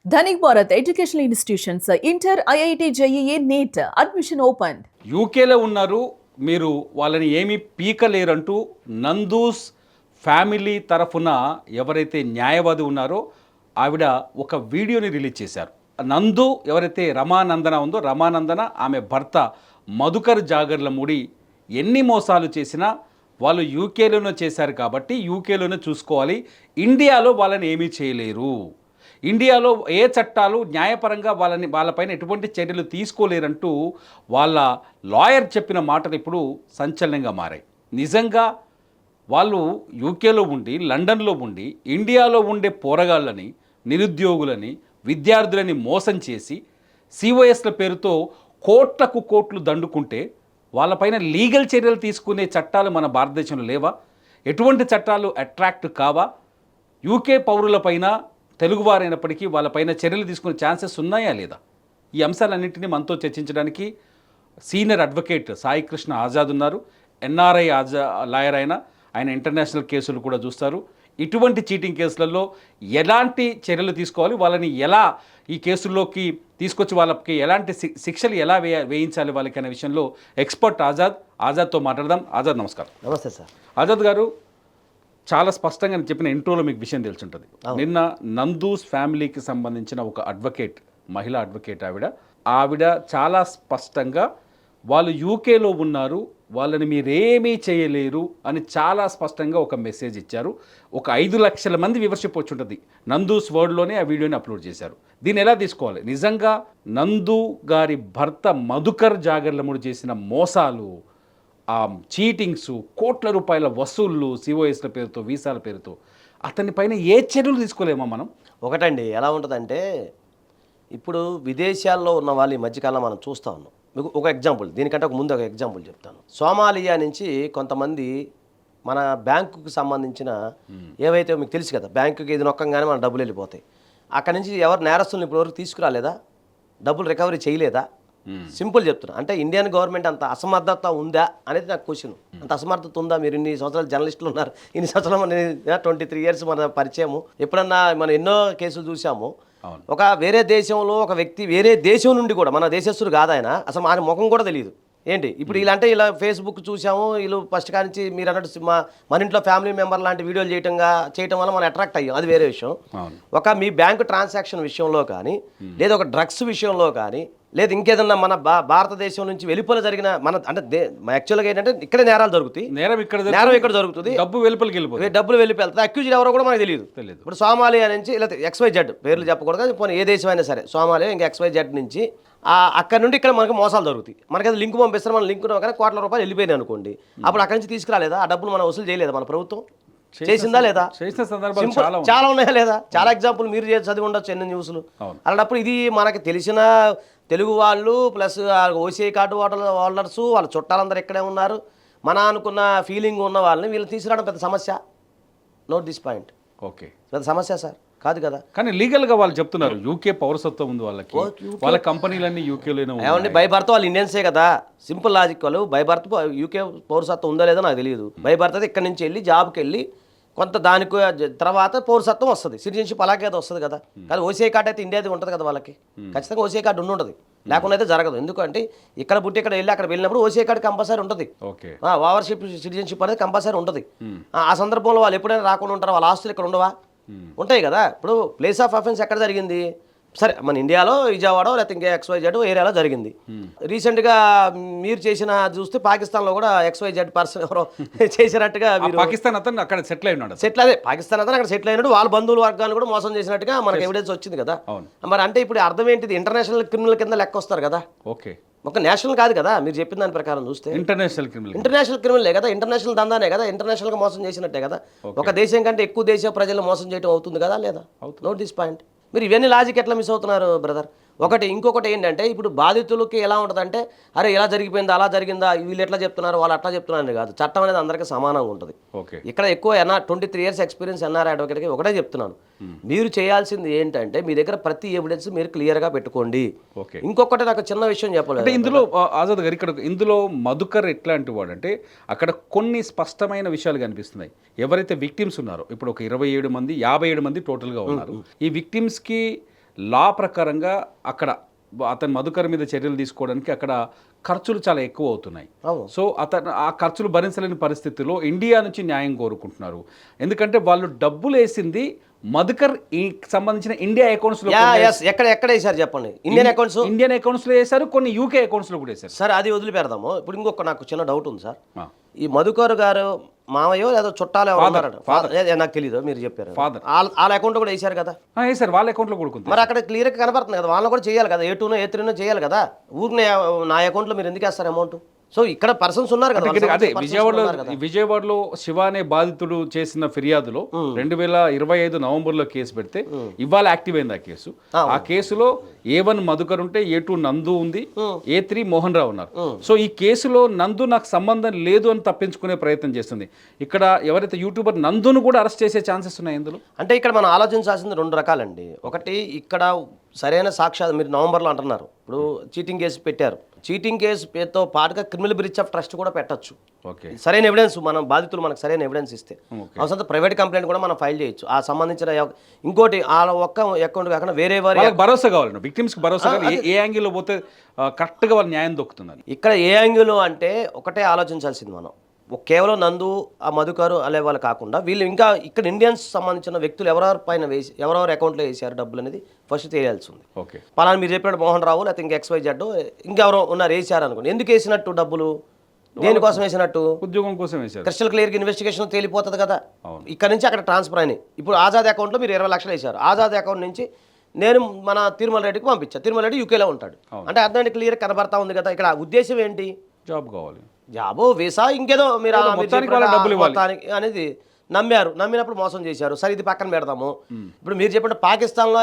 Dhanik Bharat Educational Institutions, Inter, IIT, JEE, NEET, admission opened. యూకేలో ఉన్నారు, మీరు వాళ్ళని ఏమీ పీకలేరంటూ నందూస్ ఫ్యామిలీ తరఫున ఎవరైతే న్యాయవాది ఉన్నారో ఆవిడ ఒక వీడియోని రిలీజ్ చేశారు. నందు ఎవరైతే రమానందన ఉందో, రమానందన ఆమె భర్త మధుకర్ జాగర్లమూడి ఎన్ని మోసాలు చేసినా వాళ్ళు యూకేలోనే చేశారు కాబట్టి యూకేలోనే చూసుకోవాలి, ఇండియాలో వాళ్ళని ఏమీ చేయలేరు, ఇండియాలో ఏ చట్టాలు న్యాయపరంగా వాళ్ళపైన ఎటువంటి చర్యలు తీసుకోలేరంటూ వాళ్ళ లాయర్ చెప్పిన మాటలు ఇప్పుడు సంచలనంగా మారాయి. నిజంగా వాళ్ళు యూకేలో ఉండి, లండన్లో ఉండి, ఇండియాలో ఉండే పోరగాళ్ళని, నిరుద్యోగులని, విద్యార్థులని మోసం చేసి సిఓఎస్ల పేరుతో కోట్లకు కోట్లు దండుకుంటే వాళ్ళపైన లీగల్ చర్యలు తీసుకునే చట్టాలు మన భారతదేశంలో లేవా? ఎటువంటి చట్టాలు అట్రాక్ట్ కావా? యూకే పౌరులపైన, తెలుగువారైనప్పటికీ వాళ్ళపైన చర్యలు తీసుకునే ఛాన్సెస్ ఉన్నాయా లేదా? ఈ అంశాలన్నింటినీ మనతో చర్చించడానికి సీనియర్ అడ్వకేట్ సాయి కృష్ణ ఆజాద్ ఉన్నారు. ఎన్ఆర్ఐ లాయర్ ఆయన ఇంటర్నేషనల్ కేసులు కూడా చూస్తారు. ఇటువంటి చీటింగ్ కేసులలో ఎలాంటి చర్యలు తీసుకోవాలి, వాళ్ళని ఎలా ఈ కేసుల్లోకి తీసుకొచ్చి వాళ్ళకి ఎలాంటి శిక్షలు ఎలా వేయించాలి వాళ్ళకి అనే విషయంలో ఎక్స్పర్ట్ ఆజాద్తో మాట్లాడదాం. ఆజాద్ నమస్కారం. నమస్తే సార్. ఆజాద్ గారు, చాలా స్పష్టంగా చెప్పిన ఇంట్రోలో మీకు విషయం తెలుసుంటుంది. నిన్న నందూస్ ఫ్యామిలీకి సంబంధించిన ఒక అడ్వకేట్, మహిళా అడ్వకేట్ ఆవిడ చాలా స్పష్టంగా వాళ్ళు యూకేలో ఉన్నారు, వాళ్ళని మీరేమీ చేయలేరు అని చాలా స్పష్టంగా ఒక మెసేజ్ ఇచ్చారు. ఒక 5 లక్షల మంది వ్యూవర్షిప్ వచ్చి ఉంటుంది. నందూస్ వర్డ్లోనే ఆ వీడియోని అప్లోడ్ చేశారు. దీన్ని ఎలా తీసుకోవాలి? నిజంగా నందు గారి భర్త మధుకర్ జాగర్లమూడి చేసిన మోసాలు, ఆ చీటింగ్స్, కోట్ల రూపాయల వసూళ్ళు, సిఓఎస్ల పేరుతో, వీసాల పేరుతో, అతని పైన ఏ చర్యలు తీసుకోలేమా మనం? ఒకటండి, ఎలా ఉంటుందంటే ఇప్పుడు విదేశాల్లో ఉన్న వాళ్ళు ఈ మధ్యకాలంలో మనం చూస్తూ ఉన్నాం. మీకు ఒక ఎగ్జాంపుల్, దీనికంటే ఒక ముందు ఒక ఎగ్జాంపుల్ చెప్తాను. సోమాలియా నుంచి కొంతమంది మన బ్యాంకుకి సంబంధించిన ఏవైతే మీకు తెలుసు కదా, బ్యాంకుకి ఇది నొక్కంగానే మన డబ్బులు వెళ్ళిపోతాయి. అక్కడి నుంచి ఎవరు నేరస్తులను ఇప్పటివరకు తీసుకురాలేదా? డబ్బులు రికవరీ చేయలేదా? సింపుల్ చెప్తున్నా. అంటే ఇండియన్ గవర్నమెంట్ అంత అసమర్థత ఉందా అనేది నాకు క్వశ్చన్. అంత అసమర్థత ఉందా? మీరు ఇన్ని సంవత్సరాలు జర్నలిస్టులు ఉన్నారు, ఇన్ని సంవత్సరాలు మన 23 years మన పరిచయము, ఎప్పుడన్నా మనం ఎన్నో కేసులు చూసాము. ఒక వేరే దేశంలో ఒక వ్యక్తి వేరే దేశం నుండి కూడా, మన దేశస్తుడు కాదు ఆయన, అసలు ఆయన ముఖం కూడా తెలియదు. ఏంటి ఇప్పుడు ఇలాంటి ఇలా ఫేస్బుక్ చూసాము, వీళ్ళు ఫస్ట్ కానించి మీరు అన్నట్టు మన ఇంట్లో ఫ్యామిలీ మెంబర్ లాంటి వీడియోలు చేయటం వల్ల మనం అట్రాక్ట్ అయ్యాం, అది వేరే విషయం. ఒక మీ బ్యాంకు ట్రాన్సాక్షన్ విషయంలో కానీ, లేదా ఒక డ్రగ్స్ విషయంలో కానీ, లేదు ఇంకేదన్నా మన భారతదేశం నుంచి వెలుపల జరిగిన మన అంటే యాక్చువల్గా ఏంటంటే ఇక్కడే నేరాలు జరుగుతాయి, నేరం ఇక్కడ జరుగుతుంది, డబ్బులు వెళ్ళిపోతుంది. అక్యూజ్డ్ ఎవరో కూడా మనకు తెలియదు. ఇప్పుడు సోమాలియా నుంచి ఇలా XYZ పేర్లు చెప్పకూడదు, పోనీ ఏ దేశమైనా సరే, సోమాలియా ఇంకా XYZ నుంచి అక్కడ నుండి ఇక్కడ మనకు మోసాలు జరుగుతాయి. మనకి అది లింక్ పంపిస్తారు, మన లింక్ కానీ కోట్ల రూపాయలు వెళ్ళిపోయినాయి అనుకోండి, అప్పుడు అక్కడి నుంచి తీసుకురాలేదా? ఆ డబ్బులు మనం వసూలు చేయలేదా? మన ప్రభుత్వం చేసిందా లేదా? చాలా ఉన్నాయా లేదా? చాలా ఎగ్జాంపుల్ మీరు చదివి ఉండొచ్చు ఎన్ని న్యూస్లు. అలాంటప్పుడు ఇది మనకి తెలిసిన తెలుగు వాళ్ళు ప్లస్ ఓసీఐ కార్డు హోల్డర్స్, వాళ్ళ చుట్టాలందరూ ఇక్కడే ఉన్నారు, మన అనుకున్న ఫీలింగ్ ఉన్న వాళ్ళని వీళ్ళు తీసుకురావడం పెద్ద సమస్య. Note this point. ఓకే, పెద్ద సమస్య సార్ కాదు కదా. కానీ లీగల్గా వాళ్ళు చెప్తున్నారు యూకే పౌరసత్వం ఉంది వాళ్ళకి, వాళ్ళ కంపెనీలన్నీ యూకేలోనే. ఏమండి, బై బర్త్ వాళ్ళు ఇండియన్సే కదా. Simple logic. వాళ్ళు బై బర్త్ యూకే పౌరసత్వం ఉందో లేదో నాకు తెలియదు. బై బర్త్ అయితే ఇక్కడ నుంచి వెళ్ళి జాబ్కి వెళ్ళి కొంత దానికి తర్వాత పౌరసత్వం వస్తుంది, సిటిజన్షిప్ అలాగే అది వస్తుంది కదా. కానీ ఓసీఐ కార్డు అయితే ఇండియాది ఉంటుంది కదా వాళ్ళకి, ఖచ్చితంగా ఓసీఐ కార్డు ఉంటుంది, లేకుండా అయితే జరగదు. ఎందుకంటే ఇక్కడ పుట్టి ఇక్కడ వెళ్ళి అక్కడ వెళ్ళినప్పుడు ఓసీఐ కార్డు కంపల్సరీ ఉంటుంది, ఓవర్షిప్ సిటిజన్షిప్ అనేది కంపల్సరీ ఉంటుంది. ఆ సందర్భంలో వాళ్ళు ఎప్పుడైనా రాకుండా ఉంటారు, వాళ్ళ ఆస్తులు ఇక్కడ ఉండవా? ఉంటాయి కదా. ఇప్పుడు ప్లేస్ ఆఫ్ అఫెన్స్ ఎక్కడ జరిగింది? సరే, మన ఇండియాలో విజయవాడ లేకపోతే ఇంకా XYZ ఏరియాలో జరిగింది. రీసెంట్గా మీరు చేసిన చూస్తే పాకిస్తాన్లో కూడా XYZ పర్సన్ ఎవరో చేసినట్టుగా, పాకిస్తాన్ అతను అక్కడ సెటిల్ అయినాడు. అదే పాకిస్తాన్ అతను అక్కడ సెటిల్ అయినాడు, వాళ్ళ బంధువుల వర్గాన్ని కూడా మోసం చేసినట్టుగా మనకు ఎవిడెన్స్ వచ్చింది కదా. మరి అంటే ఇప్పుడు అర్థం ఏంటిది? ఇంటర్నేషనల్ క్రిమినల్ కింద లెక్క వస్తారు కదా. ఓకే, ఒక నేషనల్ కాదు కదా. మీరు చెప్పిన దాని ప్రకారం చూస్తే ఇంటర్నేషనల్ క్రిమినలే కదా, ఇంటర్నేషనల్ దందానే కదా, ఇంటర్నేషనల్గా మోసం చేసినట్టే కదా. ఒక దేశం కంటే ఎక్కువ దేశ ప్రజలు మోసం చేయడం అవుతుంది కదా లేదా? Note this point. మీరు ఇవన్నీ లాజిక్ ఎట్లా మిస్ అవుతున్నారు బ్రదర్? ఇంకొకటి ఏంటంటే, ఇప్పుడు బాధితులకి ఎలా ఉంటుందంటే, అరే ఇలా జరిగిపోయిందా, అలా జరిగిందా, వీళ్ళు ఎట్లా చెప్తున్నారు, వాళ్ళు అట్లా చెప్తున్నారని కాదు. చట్టం అనేది అందరికీ సమానంగా ఉంటుంది. ఇక్కడ ఎక్కువ 23 years ఎక్స్పీరియన్స్ ఎన్ఆర్ఐ అడ్వకేట్కి ఒకటే చెప్తున్నాను, మీరు చేయాల్సింది ఏంటంటే మీ దగ్గర ప్రతి ఎవిడెన్స్ మీరు క్లియర్గా పెట్టుకోండి. ఇంకొకటి నాకు చిన్న విషయం చెప్పలేదు ఇందులో ఆజాద్ గారు, ఇక్కడ ఇందులో మధుకర్ ఎట్లాంటి వాడు అంటే, అక్కడ కొన్ని స్పష్టమైన విషయాలు కనిపిస్తున్నాయి. ఎవరైతే విక్టిమ్స్ ఉన్నారో, ఇప్పుడు ఒక 27 మంది 57 మంది టోటల్గా ఉన్నారు. ఈ విక్టిమ్స్కి లా ప్రకారంగా అక్కడ అతని మధుకర్ మీద చర్యలు తీసుకోవడానికి అక్కడ ఖర్చులు చాలా ఎక్కువ అవుతున్నాయి. అవును. సో అతను ఆ ఖర్చులు భరించలేని పరిస్థితిలో ఇండియా నుంచి న్యాయం కోరుకుంటున్నారు. ఎందుకంటే వాళ్ళు డబ్బులు వేసింది మధుకర్ సంబంధించిన ఇండియా అకౌంట్స్ లో ఎక్కడ ఎక్కడ వేసారు చెప్పండి? ఇండియన్ అకౌంట్స్ లో వేశారు, కొన్ని యూకే అకౌంట్స్ లో కూడా వేశారు. సార్ అది వదిలిపెడదాము. ఇప్పుడు ఇంకొక నాకు చిన్న డౌట్ ఉంది సార్. ఈ మధుకర్ గారు మామయ్యో లేదో చుట్టాలు ఎవరు ఉన్నారట? నాకు తెలియదు, మీరు చెప్పారు. ఫాదర్ వాళ్ళ అకౌంట్ కూడా వేసారు కదా? వేశారు, వాళ్ళ అకౌంట్ లో కూడా. మరి అక్కడ క్లియర్గా కనపడుతుంది కదా, వాళ్ళని కూడా చేయాలి కదా, A2నో A3నో చేయాలి కదా. ఊరిని నా అకౌంట్లో మీరు ఎందుకు వేస్తారు అమౌంట్? సో ఇక్కడ పర్సన్స్ ఉన్నారు కదా. అదే విజయవాడలో శివ అనే బాధితుడు చేసిన ఫిర్యాదులో 2025 నవంబర్లో కేసు పెడితే ఇవాళ యాక్టివ్ అయింది ఆ కేసు. ఆ కేసులో A1 మధుకర్ ఉంటే A2 నందు ఉంది, A3 మోహన్ రావు ఉన్నారు. సో ఈ కేసులో నందు నాకు సంబంధం లేదు అని తప్పించుకునే ప్రయత్నం చేస్తుంది. ఇక్కడ ఎవరైతే యూట్యూబర్ నందును కూడా అరెస్ట్ చేసే ఛాన్సెస్ ఉన్నాయి ఇందులో. అంటే ఇక్కడ మనం ఆలోచించాల్సింది రెండు రకాలండి. ఒకటి, ఇక్కడ సరైన సాక్ష్యాలు మీరు నవంబర్లో అంటున్నారు, ఇప్పుడు చీటింగ్ కేసు పెట్టారు. చీటింగ్ కేసుతో పాటుగా క్రిమినల్ బ్రీచ్ ఆఫ్ ట్రస్ట్ కూడా పెట్టచ్చు. సరైన ఎవిడెన్స్ మనం బాధితులు మనకు సరైన ఎవిడెన్స్ ఇస్తే అవసరం ప్రైవేట్ కంప్లైంట్ కూడా మనం ఫైల్ చేయొచ్చు. ఆ సంబంధించిన ఇంకోటి వాళ్ళ ఒక్క అకౌంట్ కాకుండా వేరే వారి భరోసా కావాలి, విక్టిమ్స్ భరోసా కావాలి. ఏ యాంగిల్లో పోతే కరెక్ట్గా వాళ్ళ న్యాయం దొక్కుతుంది. ఇక్కడ ఏ యాంగిల్ అంటే ఒకటే ఆలోచించాల్సింది మనం. కేవలం నందు ఆ మధుకరు అనే వాళ్ళు కాకుండా వీళ్ళు ఇంకా ఇక్కడ ఇండియన్స్ సంబంధించిన వ్యక్తులు ఎవరెవరి పైన వేసి ఎవరెవరి అకౌంట్లో వేసారు డబ్బులు అనేది ఫస్ట్ తెలియాల్సి ఉంది. పలానా మీరు చెప్పినట్టు మోహన్ రావు లేకపోతే ఇంకా XYZ ఇంకెవరో ఉన్నారు వేసారు అనుకోండి. ఎందుకు వేసినట్టు డబ్బులు, దేనికోసం వేసినట్టు? ఉద్యోగం కోసం వేసారు. క్రిస్టల్ క్లియర్గా ఇన్వెస్టిగేషన్ తేలిపోతుంది కదా. ఇక్కడ నుంచి అక్కడ ట్రాన్స్ఫర్ అయినాయి. ఇప్పుడు ఆజాద్ అకౌంట్లో మీరు 20 లక్షలు వేశారు. ఆజాద్ అకౌంట్ నుంచి నేను మన తిరుమల రెడ్డికి పంపించాను. తిరుమల రెడ్డి యూకేలో ఉంటాడు అంటే అర్థం క్లియర్ కనబడతా ఉంది కదా. ఇక్కడ ఉద్దేశం ఏంటి? జాబ్ కావాలి, జాబో వీసా ఇంకేదో మీరు అనేది నమ్మారు. నమ్మినప్పుడు మోసం చేశారు. సరే ఇది పక్కన పెడదాము. ఇప్పుడు మీరు చెప్పిన పాకిస్తాన్లో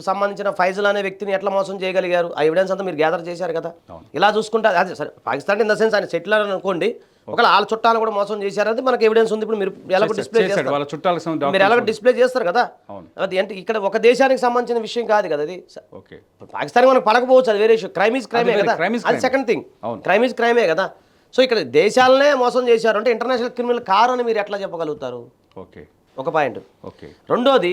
సంబంధించిన ఫైజల్ అనే వ్యక్తిని ఎట్లా మోసం చేయగలిగారు? ఆ ఎవిడెన్స్ అంతా మీరు గ్యాదర్ చేశారు కదా. ఇలా చూసుకుంటే అదే సరే, పాకిస్తాన్ ఇన్ ద సెన్స్ ఆయన సెటిల్ అనుకోండి, ఒకవేళ వాళ్ళ చుట్టాలు కూడా మోసం చేశారని మనకి ఎవిడెన్స్ ఉంది. ఇప్పుడు మీరు ఎలా డిస్ప్లే చేస్తారు? మీరు ఎలా డిస్ప్లే చేస్తారు కదా. అది అంటే ఇక్కడ ఒక దేశానికి సంబంధించిన విషయం కాదు కదా అది. పాకిస్తాన్ మనకు పడకపోవచ్చు, అది వేరే ఇష్యూ. క్రైమ్ ఈజ్ క్రైమే కదా, అది సెకండ్ థింగ్. క్రైమ్ ఈజ్ క్రైమే కదా. సో ఇక్కడ దేశాలనే మోసం చేశారు అంటే ఇంటర్నేషనల్ క్రిమినల్ కారు అని మీరు ఎట్లా చెప్పగలుగుతారు? ఒక పాయింట్. రెండోది,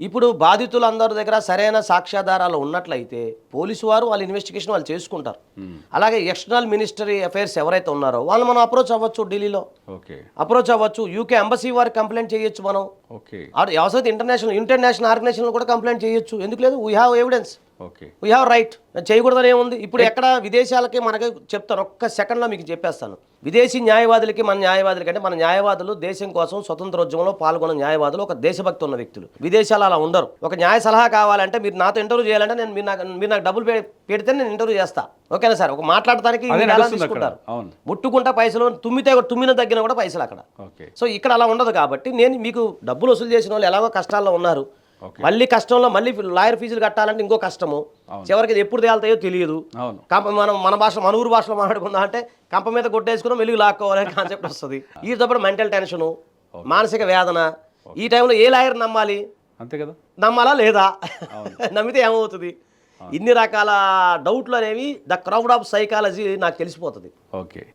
ఇప్పుడు బాధితులందరి దగ్గర సరైన సాక్ష్యాధారాలు ఉన్నట్లయితే పోలీసు వారు వాళ్ళ ఇన్వెస్టిగేషన్ వాళ్ళు చేసుకుంటారు. అలాగే ఎక్స్టర్నల్ మినిస్టరీ అఫైర్స్ ఎవరైతే ఉన్నారో వాళ్ళు మనం అప్రోచ్ అవ్వచ్చు, ఢిల్లీలో అప్రోచ్ అవ్వచ్చు, యూకే ఎంబసీ వారికి కంప్లైంట్ చేయొచ్చు మనం. అవసరం ఇంటర్నేషనల్ ఆర్గనైజేషన్ కూడా కంప్లైంట్ చేయొచ్చు. ఎందుకు లేదు? We have evidence, we have right. చేయకూడదని ఏముంది? ఇప్పుడు ఎక్కడ విదేశాలకి మనకి చెప్తాను, ఒక్క సెకండ్లో మీకు చెప్పేస్తాను. విదేశీ న్యాయవాదులకి మన న్యాయవాదులకి అంటే మన న్యాయవాదులు దేశం కోసం స్వతంత్రోద్యమంలో పాల్గొన్న న్యాయవాదులు, ఒక దేశభక్తి ఉన్న వ్యక్తులు. విదేశాలు అలా ఉండరు. ఒక న్యాయ సలహా కావాలంటే మీరు నాతో ఇంటర్వ్యూ చేయాలంటే నేను మీరు నాకు డబ్బులు పెడితే నేను ఇంటర్వ్యూ చేస్తా. ఓకేనా సార్? ఒక మాట్లాడటానికి తీసుకుంటారు, ముట్టుకుంటా పైసలు, తుమ్మిన తగ్గిన కూడా పైసలు అక్కడ. సో ఇక్కడ అలా ఉండదు. కాబట్టి నేను మీకు డబ్బులు వసూలు చేసిన వాళ్ళు ఎలాగో కష్టాల్లో ఉన్నారు, మళ్ళీ కష్టంలో మళ్ళీ లాయర్ ఫీజులు కట్టాలంటే ఇంకో కష్టము. చివరికి ఇది ఎప్పుడు తేలుతాయో తెలియదు. మనం మన ఊరు భాషలో మాట్లాడుకుందాం అంటే కంప మీద కొట్టేసుకుని వెలుగు లాక్కోవాలనే కాన్సెప్ట్ వస్తుంది. వీటితో మెంటల్ టెన్షను, మానసిక వేదన. ఈ టైంలో ఏ లాయర్ నమ్మాలి? అంతే కదా, నమ్మాలా లేదా? నమ్మితే ఏమవుతుంది? ఇన్ని రకాల డౌట్లు అనేవి ద క్రౌడ్ ఆఫ్ సైకాలజీ నాకు తెలిసిపోతుంది.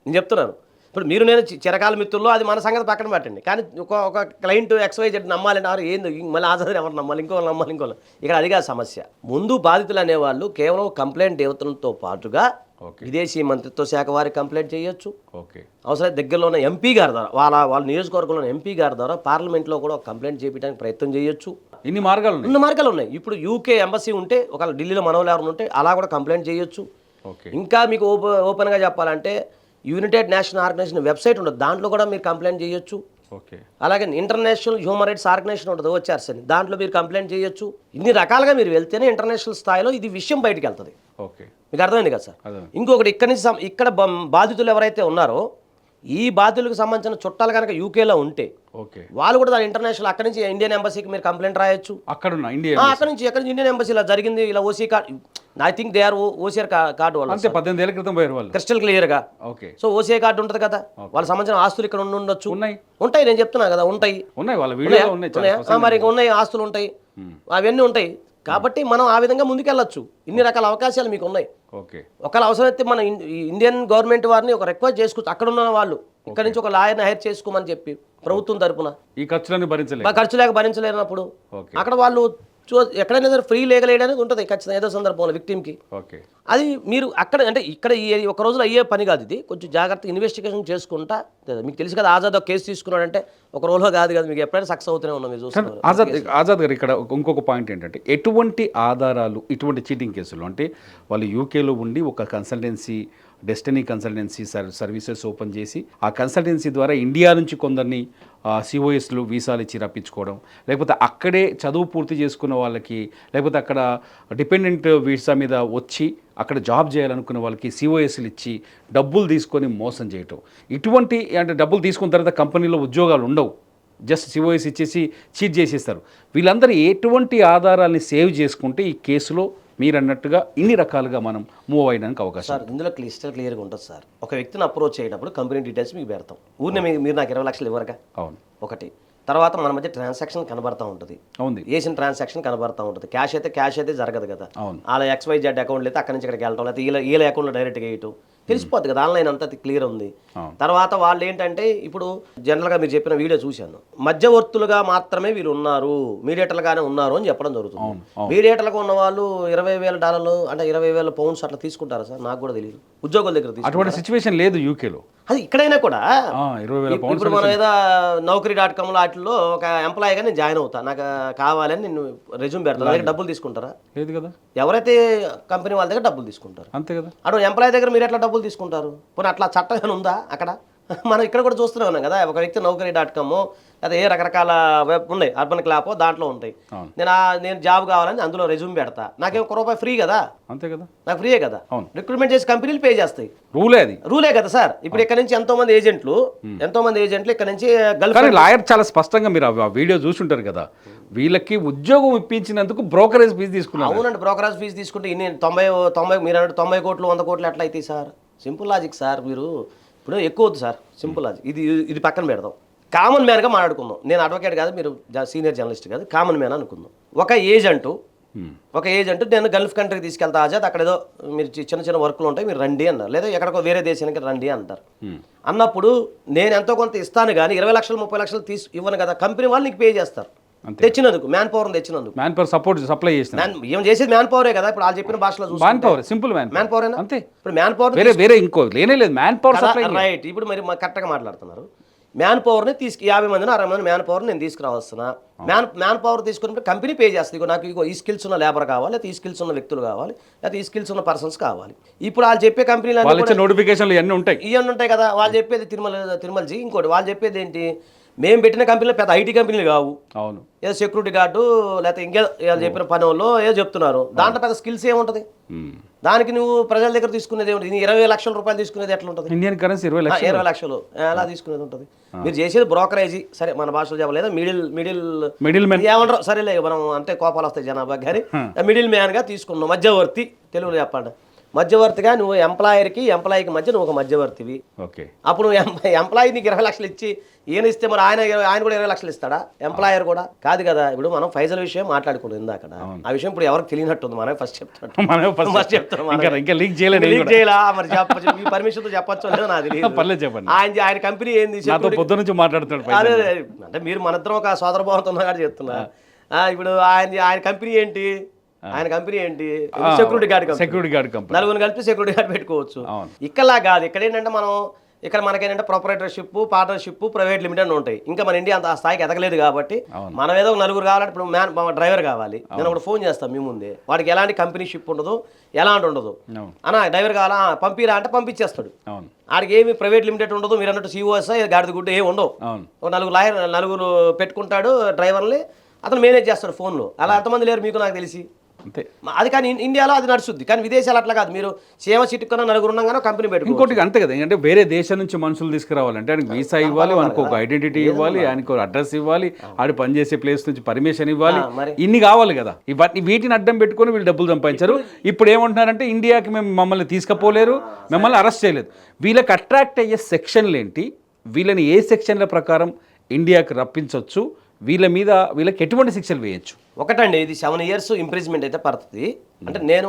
నేను చెప్తున్నాను. ఇప్పుడు మీరు నేను చిరకాల మిత్రుల్లో అది మన సంగతి పక్కన పెట్టండి. కానీ ఒక క్లయింట్ XYZ నమ్మాలంటే ఏంది మళ్ళీ ఆధారం ఎవరు నమ్మాలి, ఇంకోళ్ళు నమ్మాలి, ఇంకోళ్ళు. ఇక్కడ అదిగా సమస్య. ముందు బాధితులు అనేవాళ్ళు కేవలం కంప్లైంట్ ఇవ్వడంతో పాటుగా విదేశీ మంత్రిత్వ శాఖ వారికి కంప్లైంట్ చేయొచ్చు. అవసరం దగ్గరలో ఉన్న MP గారి ద్వారా, వాళ్ళ నియోజకవర్గంలో ఉన్న MP గారి ద్వారా పార్లమెంట్లో కూడా కంప్లైంట్ చేయడానికి ప్రయత్నం చేయొచ్చు. ఇన్ని మార్గాలు ఉన్నాయి. ఇప్పుడు UK ఎంబసీ ఉంటే, ఒకవేళ ఢిల్లీలో మనవలు ఎవరు ఉంటే అలా కూడా కంప్లైంట్ చేయొచ్చు. ఇంకా మీకు ఓపెన్గా చెప్పాలంటే యునైటెడ్ నేషన్ ఆర్గనైజేషన్ వెబ్సైట్ ఉంటుంది, దాంట్లో కూడా మీరు కంప్లైంట్ చేయొచ్చు. అలాగే ఇంటర్నేషనల్ హ్యూమన్ రైట్స్ ఆర్గనైజేషన్ ఉంటుంది, OHRC అని, దాంట్లో మీరు కంప్లైంట్ చేయొచ్చు. ఇన్ని రకాలుగా మీరు వెళ్తేనే ఇంటర్నేషనల్ స్థాయిలో ఇది విషయం బయటికి వెళ్తుంది. మీకు అర్థమైంది కదా సార్? ఇంకొకటి, ఇక్కడ బాధితులు ఎవరైతే ఉన్నారో ఈ బాధితులకు సంబంధించిన చుట్టాలు కనుక యూకేలో ఉంటే వాళ్ళు కూడా దాని ఇంటర్నేషనల్ అక్కడి నుంచి ఇండియన్ ఎంబసీకి మీరు కంప్లైంట్ రాయొచ్చు. అక్కడ నుంచి ఇండియన్ ఎంబసీ ఇలా జరిగింది, ఇలా OC card, I think they are OCR card వాళ్ళు 18 ఏళ్ల క్రితం పోయారు వాళ్ళు, క్రిస్టల్ క్లియర్ గా. సో ఓసీఐ కార్డు ఉంటుంది కదా, వాళ్ళకి సంబంధించిన ఆస్తులు ఇక్కడ ఉండొచ్చు. ఉంటాయి, నేను చెప్తున్నా కదా, ఉంటాయి. మరి ఇంకా ఉన్నాయి, ఆస్తులు ఉంటాయి, అవన్నీ ఉంటాయి. కాబట్టి మనం ఆ విధంగా ముందుకెళ్ళొచ్చు. ఇన్ని రకాల అవకాశాలు మీకు ఉన్నాయి. ఒకవేళ అవసరమైతే మన ఇండియన్ గవర్నమెంట్ వారిని ఒక రిక్వెస్ట్ చేసుకోవచ్చు, అక్కడ ఉన్న వాళ్ళు ఇక్కడ నుంచి ఒక లాయర్ని హైర్ చేసుకోమని చెప్పి ప్రభుత్వం తరపున. ఈ ఖర్చు లేక భరించలేనప్పుడు అక్కడ వాళ్ళు ఎక్కడైనా సరే ఫ్రీ లీగల్ ఎయిడ్ అనేది ఉంటుంది ఖచ్చితంగా ఏదో సందర్భంలో విక్టిమ్కి. ఓకే. అది మీరు అక్కడ అంటే ఇక్కడ ఒక రోజులో అయ్యే పని కాదు ఇది. కొంచెం జాగ్రత్త ఇన్వెస్టిగేషన్ చేసుకుంటా. మీకు తెలుసు కదా ఆజాద్ ఒక కేసు తీసుకున్నాడంటే ఒక రోజులో కాదు కదా, మీకు ఎప్పుడైనా సక్సెస్ అవుతూనే ఉన్నాం మీరు చూస్తున్నారు. ఆజాద్ గారు ఇక్కడ ఇంకొక పాయింట్ ఏంటంటే ఎటువంటి ఆధారాలు ఇటువంటి చీటింగ్ కేసులు అంటే వాళ్ళు యూకేలో ఉండి ఒక consultancy destiny consultancy services open చేసి ఆ కన్సల్టెన్సీ ద్వారా ఇండియా నుంచి కొందరిని సిఓఎస్లు వీసాలు ఇచ్చి రప్పించుకోవడం, లేకపోతే అక్కడే చదువు పూర్తి చేసుకున్న వాళ్ళకి, లేకపోతే అక్కడ డిపెండెంట్ వీసా మీద వచ్చి అక్కడ జాబ్ చేయాలనుకున్న వాళ్ళకి సిఓఎస్లు ఇచ్చి డబ్బులు తీసుకొని మోసం చేయటం, ఇటువంటి అంటే డబ్బులు తీసుకున్న తర్వాత కంపెనీలో ఉద్యోగాలు ఉండవు, జస్ట్ సిఓఎస్ ఇచ్చేసి చీట్ చేసేస్తారు. వీళ్ళందరూ ఎటువంటి ఆధారాల్ని సేవ్ చేసుకుంటే ఈ కేసులో మీరు అన్నట్టుగా ఇన్ని రకాలుగా మనం మూవ్ అయ్యడానికి అవకాశం? సార్ ఇందులో క్లియర్గా ఉంటుంది సార్. ఒక వ్యక్తిని అప్రోచ్ చేయనప్పుడు కంపెనీ డీటెయిల్స్ మీకు పెడతాం. ఊరినే మీరు నాకు 20 లక్షలు ఇవ్వరుగా. అవును. ఒకటి తర్వాత మన మధ్య ట్రాన్సాక్షన్ కనబడతా ఉంటుంది, అవును, వేసిన ట్రాన్సాక్షన్ కనబడతా ఉంటుంది. క్యాష్ అయితే జరగదు కదా. అవును. వాళ్ళ XYZ అకౌంట్లు అయితే అక్కడి నుంచి ఇక్కడికి వెళ్ళటం, లేకపోతే వీళ్ళ అకౌంట్లో డైరెక్ట్గా వేయటం తెలిసిపోద్ది కదా. ఆన్లైన్ అంతా క్లియర్ ఉంది. తర్వాత వాళ్ళు ఏంటంటే ఇప్పుడు జనరల్గా మీరు చెప్పిన వీడియో చూశాను, మధ్యవర్తులుగా మాత్రమే వీరు ఉన్నారు, మీడియేటర్లుగానే ఉన్నారు అని చెప్పడం జరుగుతుంది. మీడియేటర్లుగా ఉన్న వాళ్ళు $20,000 అంటే 20,000 పౌండ్స్ అట్లా తీసుకుంటారా సార్? నాకు కూడా తెలియదు. ఉద్యోగుల దగ్గర అటువంటి సిచ్యువేషన్ లేదు యూకేలో. అది ఇక్కడైనా కూడా 20,000 పౌండ్స్. ఇప్పుడు మనం ఏదో Naukri.com వాటిల్లో ఒక ఎంప్లాయీగా నేను జాయిన్ అవుతా, నాకు కావాలని నేను రెజ్యూమ్ పెడతాను, దగ్గర డబ్బులు తీసుకుంటారా? లేదు కదా. ఎవరైతే కంపెనీ వాళ్ళ దగ్గర డబ్బులు తీసుకుంటారు అంతే కదా. అటు ఎంప్లాయీ దగ్గర మీరు ఎట్లా డబ్బులు తీసుకుంటారు? పోనీ అట్లా చట్టం ఏమైనా ఉందా అక్కడ? మనం ఇక్కడ కూడా చూస్తూనే ఉన్నాం కదా. ఒక వ్యక్తి Naukri.com లేదా ఏ రకరకాల వెబ్ ఉన్నాయి, అర్బన్ క్లాప్ దాంట్లో ఉంటాయి. నేను జాబ్ కావాలని అందులో రెజ్యూమ్ పెడతా, నాకేం ₹1 ఫ్రీ కదా. అంతే కదా, నాకు ఫ్రీయే కదా. రిక్రూట్మెంట్ చేసి కంపెనీలు పే చేస్తాయి. రూలే కదా సార్. ఇప్పుడు ఇక్కడ నుంచి ఎంతో మంది ఏజెంట్లు ఇక్కడ నుంచి గల్ఫ్. లాయర్ చాలా స్పష్టంగా మీరు ఆ వీడియో చూసుంటారు కదా, వీళ్ళకి ఉద్యోగం ఇప్పించినందుకు బ్రోకరేజ్ ఫీజు తీసుకున్నారు. అవునండి, బ్రోకరేజ్ ఫీజు తీసుకుంటే ఇన్ని 90 మీరు అంటే 90 కోట్లు 100 కోట్లు ఎట్లా అవుతాయి సార్? Simple logic sir. మీరు ఇప్పుడు ఎక్కువ వద్దు సార్, సింపుల్ లాజిక్. ఇది పక్కన పెడదాం, కామన్ మ్యాన్గా మాట్లాడుకుందాం. నేను అడ్వకేట్ కాదు, మీరు సీనియర్ జర్నలిస్ట్ కాదు, కామన్ మ్యాన్ అనుకుందాం. ఒక ఏజెంట్ నేను గల్ఫ్ కంట్రీకి తీసుకెళ్తా ఆజాద్, అక్కడ ఏదో మీరు చిన్న చిన్న వర్క్లు ఉంటాయి, మీరు రండి అన్నారు, లేదా ఎక్కడికో వేరే దేశానికి రండి అంటారు. అన్నప్పుడు నేను ఎంతో కొంత ఇస్తాను కానీ 20 లక్షలు 30 లక్షలు ఇవ్వను కదా. కంపెనీ వాళ్ళు నీకు పే చేస్తారు తెచ్చినందుకు, మ్యాన్ పవర్ తెచ్చినందుకు. మ్యాన్ పవర్ సపోర్ట్ సప్లై చేసిన ఏం చేసేది మ్యాన్ పవరే కదా. ఇప్పుడు వాళ్ళు చెప్పిన భాషలో man power simple man power అంతే. ఇప్పుడు మ్యాన్ పవర్ వేరే ఇంకో లేనే లేదు, మ్యాన్ పవర్ సప్లై. రైట్. ఇప్పుడు మరి కరెక్ట్గా మాట్లాడుతున్నారు. మ్యాన్ పవర్ని 50 మందిని 60 మంది మ్యాన్ పవర్ని నేను తీసుకురావస్తున్నా. మ్యాన్ పవర్ తీసుకున్నప్పుడు కంపెనీ పే చేస్తుంది. ఇగో నాకు ఈ స్కిల్స్ ఉన్న లేబర్ కావాలి, లేకపోతే ఈ స్కిల్స్ ఉన్న వ్యక్తులు కావాలి, లేకపోతే ఈ స్కిల్స్ ఉన్న పర్సన్స్ కావాలి. ఇప్పుడు వాళ్ళు చెప్పే కంపెనీలు నోటిఫికేషన్లు ఇవన్నీ ఉంటాయి కదా. వాళ్ళు చెప్పేది తిరుమలజీ. ఇంకోటి వాళ్ళు చెప్పేది ఏంటి, మేము పెట్టిన కంపెనీలో పెద్ద ఐటీ కంపెనీలు కావు. అవును. ఏదో సెక్యూరిటీ గార్డు లేకపోతే ఇంకేదో చెప్పిన పని వాళ్ళు ఏదో చెప్తున్నారు. దాంట్లో పెద్ద స్కిల్స్ ఏముంటుంది? దానికి నువ్వు ప్రజల దగ్గర తీసుకునేది ఏమిటి? 20 లక్షల రూపాయలు తీసుకునేది ఎట్లా ఉంటుంది? ఇండియన్ కరెన్సీ 20 లక్షలు ఎలా తీసుకునేది ఉంటుంది? మీరు చేసేది బ్రోకరేజీ. సరే మన భాషలో చెప్పలేదా, మిడిల్ మ్యాన్ ఏమంటారు? సరేలే, మనం అంటే కోపాలు వస్తాయి జనాభా కానీ మిడిల్ మ్యాన్గా తీసుకున్నావు. మధ్యవర్తి, తెలుగులో చెప్పండి. మధ్యవర్తిగా నువ్వు ఎంప్లాయీకి మధ్య నువ్వు ఒక మధ్యవర్తివి. ఓకే. అప్పుడు నువ్వు ఎంప్లాయీ నీకు 20 లక్షలు ఇచ్చి ఈయన ఇస్తే మరి ఆయన కూడా 20 లక్షలు ఇస్తాడా? ఎంప్లాయర్ కూడా కాదు కదా. ఇప్పుడు మనం ఫైజల్ విషయం మాట్లాడుకున్నాం ఇందాక. ఆ విషయం ఇప్పుడు ఎవరికి తెలియనట్టుంది, మనమే ఫస్ట్ చెప్తాం. మరి చెప్పచ్చు, మీ పర్మిషన్తో చెప్పచ్చు లేదో నాకు తెలియదు. ఆయన కంపెనీ ఏంది పొద్దు నుంచి మాట్లాడుతున్నాడు. అంటే మీరు మనిద్దరం ఒక సోదర భావంతో ఉన్నా కూడా చెప్తున్నా. ఇప్పుడు ఆయన కంపెనీ ఏంటి? Security guard company. నలుగురు కలిపి సెక్యూరిటీ గార్డ్ పెట్టుకోవచ్చు. ఇక్కడలా కాదు. ఇక్కడ ఏంటంటే మనకేంటంటే ప్రొపరేటర్షిప్, పార్ట్నర్షిప్, ప్రైవేట్ లిమిటెడ్ ఉంటాయి. ఇంకా మన ఇండియా అంత ఆ స్థాయికి ఎదగలేదు కాబట్టి మనం ఏదో నలుగురు కావాలంటే ఇప్పుడు డ్రైవర్ కావాలి, నేను ఒకటి ఫోన్ చేస్తాను మీ ముందే. వాడికి ఎలాంటి కంపెనీ షిప్ ఉండదు, ఎలాంటి ఉండదు. అన్నా డ్రైవర్ కావాలా పంపిరా అంటే పంపించేస్తాడు. ఆడికి ఏమి ప్రైవేట్ లిమిటెడ్ ఉండదు, మీరు అన్నట్టు సిఓఎస్ గాడిద గుడ్డ ఏమి ఉండవు. నలుగురు పెట్టుకుంటాడు డ్రైవర్ని, అతను మేనేజ్ చేస్తాడు ఫోన్లో. అలా ఎంతమంది లేరు మీకు నాకు తెలిసి. అంతే. అది కానీ ఇండియాలో అది నడుస్తుంది, కానీ విదేశాలు అట్లా కాదు. మీరు సేవ చిట్టుకున్న నలుగురు ఉన్నాగానే కంపెనీ పెట్టుకో. ఇంకోటి అంతే కదా, ఎందుకంటే వేరే దేశం నుంచి మనుషులు తీసుకురావాలంటే ఆయనకు వీసా ఇవ్వాలి, ఆయనకు ఒక ఐడెంటిటీ ఇవ్వాలి, ఆయనకు అడ్రస్ ఇవ్వాలి, ఆడు పనిచేసే ప్లేస్ నుంచి పర్మిషన్ ఇవ్వాలి, ఇన్ని కావాలి కదా. వీటిని అడ్డం పెట్టుకొని వీళ్ళు డబ్బులు సంపాదించారు. ఇప్పుడు ఏమంటున్నారంటే ఇండియాకి మమ్మల్ని తీసుకుపోలేరు, మిమ్మల్ని అరెస్ట్ చేయలేదు. వీళ్ళకి అట్రాక్ట్ అయ్యే సెక్షన్లు ఏంటి, వీళ్ళని ఏ సెక్షన్ల ప్రకారం ఇండియాకి రప్పించవచ్చు, వీళ్ళకి ఎటువంటి శిక్షలు వేయచ్చు? ఒకటండి, ఇది 7 years ఇంప్రిజ్మెంట్ అయితే పడుతుంది. అంటే నేను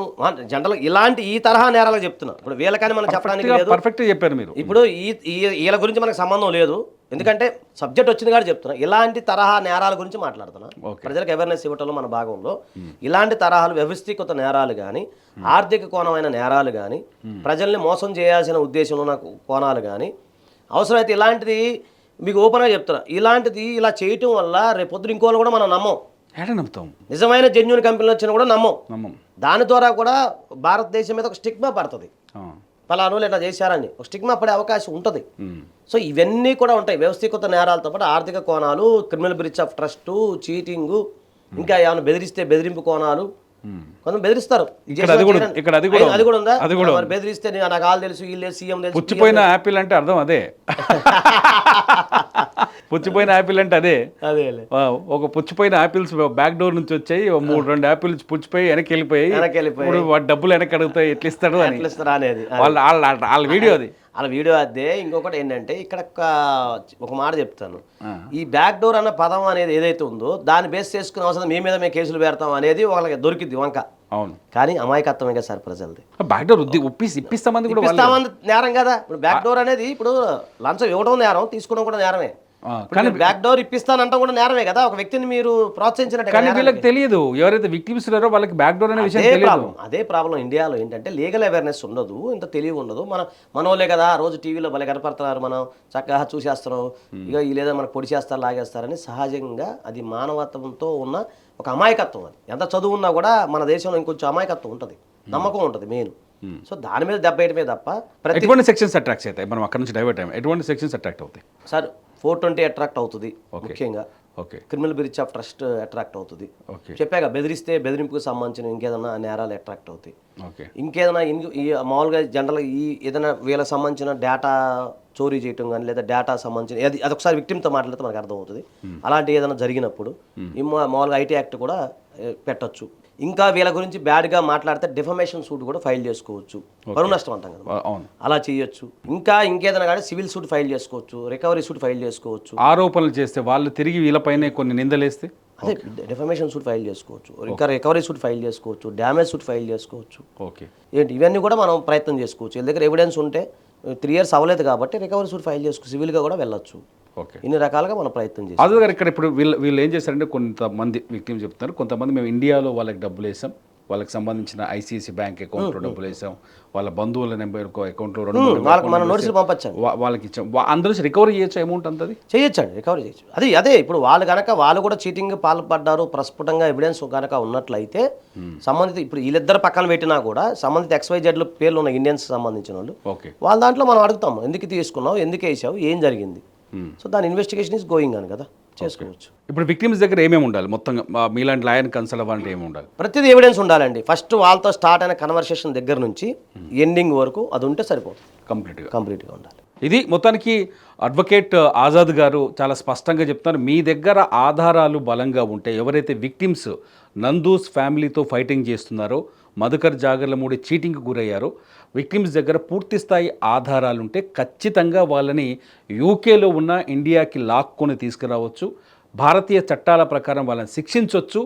జనరల్ ఇలాంటి ఈ తరహా నేరాలకు చెప్తున్నా. ఇప్పుడు వీళ్ళకని మనం చెప్పడానికి లేదు. పర్ఫెక్ట్ చెప్పారు మీరు. ఇప్పుడు వీళ్ళ గురించి మనకు సంబంధం లేదు, ఎందుకంటే సబ్జెక్ట్ వచ్చింది కాబట్టి చెప్తున్నా. ఇలాంటి తరహా నేరాల గురించి మాట్లాడుతున్నా. ప్రజలకు అవేర్నెస్ ఇవ్వటంలో మన భాగంలో ఇలాంటి తరహాలు వ్యవస్థీకృత నేరాలు కానీ, ఆర్థిక కోణమైన నేరాలు కానీ, ప్రజల్ని మోసం చేయాల్సిన ఉద్దేశంలో ఉన్న కోణాలు కానీ, అవసరమైతే ఇలాంటిది మీకు ఓపెన్గా చెప్తున్నా, ఇలాంటిది ఇలా చేయటం వల్ల రేపొద్దున ఇంకోళ్ళు కూడా మనం నమ్మం. నమ్ముతాం. నిజమైన జెన్యూన్ కంపెనీలు వచ్చినా కూడా నమ్మం. దాని ద్వారా కూడా భారతదేశం మీద ఒక స్టిగ్మా పడుతుంది. పలానా ఇట్లా చేశారని ఒక స్టిగ్మా పడే అవకాశం ఉంటుంది. సో ఇవన్నీ కూడా ఉంటాయి. వ్యవస్థీకృత నేరాలతో పాటు ఆర్థిక కోణాలు, criminal breach of trust, cheating, ఇంకా ఏమైనా బెదిరిస్తే బెదిరింపు కోణాలు. కొంచెం బెదిరిస్తారు. అది కూడా ఉందా? బెదిరిస్తే నాకు ఆల్ తెలుసు, వీళ్ళు సీఎం తెలుసు. పుచ్చిపోయిన యాపిల్ అంటే అర్థం అదే. పుచ్చిపోయిన యాపిల్ అంటే అదే. ఒక పుచ్చిపోయిన యాపిల్స్ బ్యాక్ డోర్ నుంచి వచ్చాయి, 2 యాపిల్స్ పుచ్చిపోయి వెనక్కి వెళ్ళిపోయి డబ్బులు వెనక్కి అడుగుతాయి, ఎట్లా ఇస్తాడు అనేది వాళ్ళ వీడియో. అది అలా వీడియో అదే. ఇంకొకటి ఏంటంటే ఇక్కడ ఒక మాట చెప్తాను. ఈ బ్యాక్ డోర్ అన్న పదం అనేది ఏదైతే ఉందో దాన్ని బేస్ చేసుకునే అవసరం మీ మీద మేము కేసులు పెడతాం అనేది వాళ్ళకి దొరికింది వంక. అవును, కానీ అమాయకత్వమే కదా సార్ ప్రజలది. బ్యాక్ డోర్ ఇప్పిస్తామంది నేరం కదా. ఇప్పుడు బ్యాక్ డోర్ అనేది ఇప్పుడు లంచం ఇవ్వడం నేరం, తీసుకోవడం కూడా నేరమే. కానీ బ్యాక్ డోర్ ఇప్పిస్తానంటాం కూడా నేరమే కదా. ఒక వ్యక్తిని మీరు ప్రోత్సహించినట్టు. కానీ వీళ్ళకి తెలియదు, ఎవరైతే విక్టిమ్స్ ఉన్నారో వాళ్ళకి బ్యాక్ డోర్ అనే విషయం తెలియదు. అదే ప్రాబ్లం ఇండియాలో ఏంటంటే లీగల్ అవేర్నెస్ ఉండదు, ఇంత తెలివి ఉండదు. మనోళ్ళే కదా రోజు టీవీలో భలే కనపడుతున్నారు, మనం చక్కగా చూసేస్తున్నాం, ఇక లేదా మనకు పొడి చేస్తారు లాగేస్తారని. సహజంగా అది మానవత్వంతో ఉన్న ఒక అమాయకత్వం. అది ఎంత చదువు ఉన్నా కూడా మన దేశంలో ఇంకొంచెం అమాయకత్వం ఉంటుంది, నమ్మకం ఉంటుంది మెయిన్. సో దాని మీద దెబ్బ వేయటమే తప్ప ఎటువంటి సెక్షన్స్ అట్రాక్ట్ అవుతాయి? మనం అక్కడ నుంచి డైవర్ట్ అయ్యాం. ఎటువంటి సెక్షన్స్ అట్రాక్ట్ అవుతాయి సార్? 420 అట్రాక్ట్ అవుతుంది ముఖ్యంగా. Criminal breach of trust attract అవుతుంది. చెప్పాక బెదిరిస్తే బెదిరింపుకు సంబంధించిన ఇంకేదైనా నేరాలు అట్రాక్ట్ అవుతాయి. ఇంకేదైనా మామూలుగా జనరల్గా ఏదైనా వీళ్ళకి సంబంధించిన డేటా చోరీ చేయటం కానీ, లేదా డేటా సంబంధించిన అది ఒకసారి విక్టిమ్తో మాట్లాడితే మనకు అర్థమవుతుంది. అలాంటి ఏదైనా జరిగినప్పుడు మామూలుగా ఐటీ యాక్ట్ కూడా పెట్టచ్చు. ఇంకా వీళ్ళ గురించి బ్యాడ్గా మాట్లాడితే డిఫమేషన్ సూట్ కూడా ఫైల్ చేసుకోవచ్చు. పరువు నష్టం అంటాం కదా, అలా చేయొచ్చు. ఇంకేదైనా కానీ సివిల్ సూట్ ఫైల్ చేసుకోవచ్చు, రికవరీ సూట్ ఫైల్ చేసుకోవచ్చు. ఆరోపణలు చేస్తే వాళ్ళు తిరిగి వీళ్ళపైనే కొన్ని నిందలేస్తే అదే డిఫమేషన్ సూట్ ఫైల్ చేసుకోవచ్చు, ఇంకా రికవరీ సూట్ ఫైల్ చేసుకోవచ్చు, డ్యామేజ్ సూట్ ఫైల్ చేసుకోవచ్చు. ఏంటి ఇవన్నీ కూడా మనం ప్రయత్నం చేసుకోవచ్చు. వీళ్ళ దగ్గర ఎవిడెన్స్ ఉంటే 3 years అవ్వలేదు కాబట్టి రికవరీ సూట్ ఫైల్ చేసుకోవచ్చు, సివిల్గా కూడా వెళ్ళొచ్చు. ఇన్ని రకాలుగా మనం ప్రయత్నం చేస్తాం. ఆజాద్ గారు ఇక్కడ ఇప్పుడు వీళ్ళు ఏం చేశారంటే, కొంతమంది విక్టిమ్స్ చెప్తున్నారు, కొంతమంది మేము ఇండియాలో వాళ్ళకి డబ్బులు వేసాం, వాళ్ళకి సంబంధించిన ఐసిఐసి బ్యాంక్ అకౌంట్లో డబ్బులు వేసాం, వాళ్ళ బంధువుల నెంబర్ అకౌంట్లో మనం నోటీసులు పంపించాం, వాళ్ళకి ఇచ్చాం. అందరూ రికవరీ చేయొచ్చు, అమౌంట్ అంతది చేయొచ్చండి, రికవరీ చేయొచ్చు. అదే ఇప్పుడు వాళ్ళు కూడా చీటింగ్ పాల్పడ్డారు, ప్రస్ఫుటంగా ఎవిడెన్స్ కనుక ఉన్నట్లయితే సంబంధిత ఇప్పుడు వీళ్ళిద్దరు పక్కన పెట్టినా కూడా సంబంధిత XYZ పేర్లు ఉన్న ఇండియన్స్ సంబంధించిన వాళ్ళు వాళ్ళ దాంట్లో మనం అడుగుతాము, ఎందుకు తీసుకున్నావు, ఎందుకు వేసావు, ఏం జరిగింది. సో దాని ఇన్వెస్టిగేషన్ ఈస్ గోయింగ్ అని కదా, చేసుకోవచ్చు. ఇప్పుడు విక్టిమ్స్ దగ్గర ఏమేమి ఉండాలి? మొత్తంగా మీలాంటి లాయర్ కన్సల్ట్ అవ్వాలంటే ఏమి ఉండాలి? ప్రతిదీ ఎవిడెన్స్ ఉండాలండి. ఫస్ట్ వాళ్ళతో స్టార్ట్ అయిన కన్వర్సేషన్ దగ్గర నుంచి ఎండింగ్ వరకు అది ఉంటే సరిపోతుంది. కంప్లీట్గా ఉండాలి. ఇది మొత్తానికి అడ్వకేట్ ఆజాద్ గారు చాలా స్పష్టంగా చెప్తున్నారు. మీ దగ్గర ఆధారాలు బలంగా ఉంటే, ఎవరైతే విక్టిమ్స్ నందూస్ ఫ్యామిలీతో ఫైటింగ్ చేస్తున్నారో, మధుకర్ జాగర్లమూడి చీటింగ్కి గురయ్యారో, విక్టిమ్స్ దగ్గర పూర్తి స్థాయి ఆధారాలుంటే ఖచ్చితంగా వాళ్ళని యూకేలో ఉన్న ఇండియాకి లాక్కొని తీసుకురావచ్చు, భారతీయ చట్టాల ప్రకారం వాళ్ళని శిక్షించవచ్చు.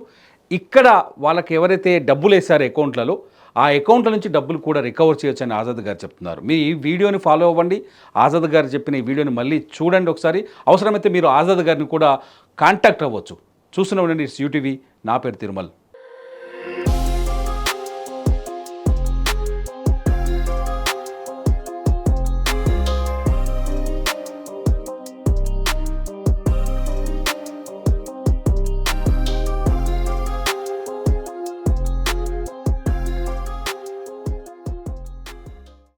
ఇక్కడ వాళ్ళకి ఎవరైతే డబ్బులు వేశారో అకౌంట్లలో, ఆ అకౌంట్ల నుంచి డబ్బులు కూడా రికవర్ చేయొచ్చు అని ఆజాద్ గారు చెప్తున్నారు. మీ ఈ వీడియోని ఫాలో అవ్వండి, ఆజాద్ గారు చెప్పిన ఈ వీడియోని మళ్ళీ చూడండి ఒకసారి. అవసరమైతే మీరు ఆజాద్ గారిని కూడా కాంటాక్ట్ అవ్వచ్చు. చూస్తూనే ఉండండి, ఇట్స్ యూటీవీ. నా పేరు తిరుమల్.